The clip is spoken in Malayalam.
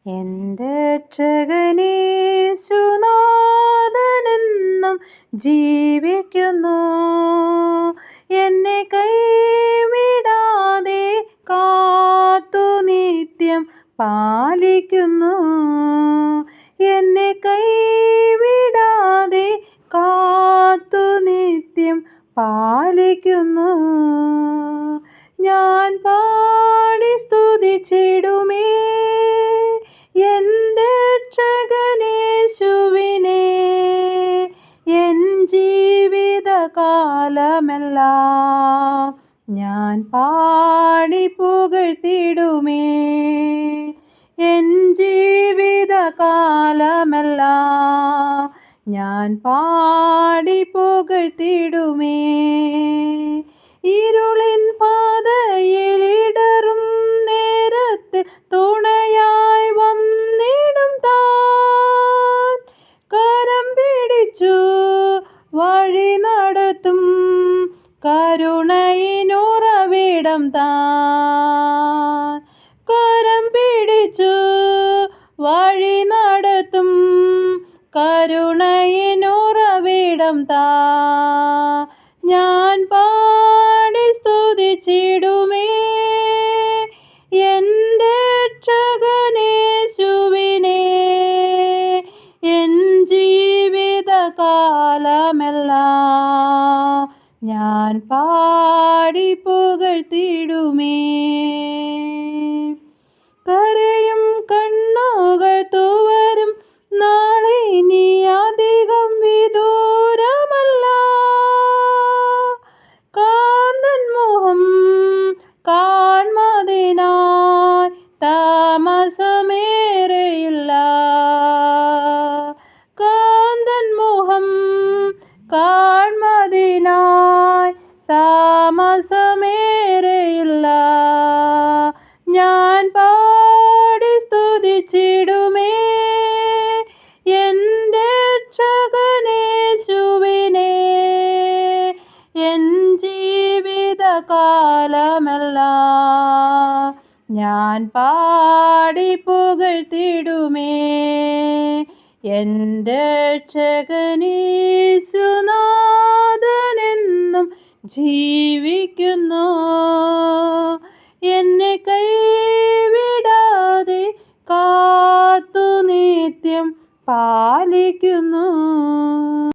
എൻ്റെ രക്ഷകനേശുനാഥനെന്നും ജീവിക്കുന്നു. എന്നെ കൈവിടാതെ കാത്തു നിത്യം പാലിക്കുന്നു. എന്നെ കൈവിടാതെ കാത്തു നിത്യം പാലിക്കുന്നു. ഞാൻ പാടി സ്തുതിച്ചിടുമേ എൻ്റെ രക്ഷകനേശുവിനെ. എൻ ജീവിതകാലമെല്ലാം ഞാൻ പാടി പുകഴ്ത്തിടുമേ. എൻ ജീവിതകാലമെല്ലാം ഞാൻ പാടി പുകഴ്ത്തിടുമേ. ഇരുളിൻ പാതയിലിടറും നേരത്തിൽ തുണയായി വന്നിടും താൻ. കരം പിടിച്ചു വഴി നടത്തും കരുണയിനുറവിടം താൻ. കരം പിടിച്ചു വഴി നടത്തും കരുണയിനുറവിടം താൻ. ഞാൻ പാടി സ്തുതിച്ചിടുമേ എൻ്റെ രക്ഷകനേശുവിനെ. എൻ ജീവിതകാലമെല്ലാം ഞാൻ പാടി പുകഴ്ത്തിടുമേ. കരയും കണ്ണുകൾ തുവരും നാളെ ഇനി അധികം വിദൂരമല്ല. കാന്തൻ മുഖം കാൺമതിനായി താമസമേറെയില്ല. കാന്തൻ മുഖം കാൺമതിനായി താമസമേറെയില്ല. ഞാൻ പാടി സ്തുതിച്ചിടുമേ എൻ്റെ രക്ഷകനേശുവിനെ. എൻ ജീവിതകാലമെല്ലാം ഞാൻ പാടി പുകഴ്ത്തിടുമേ. എൻ്റെ രക്ഷകനേശുനാഥനെന്നും ജീവിക്കുന്നു.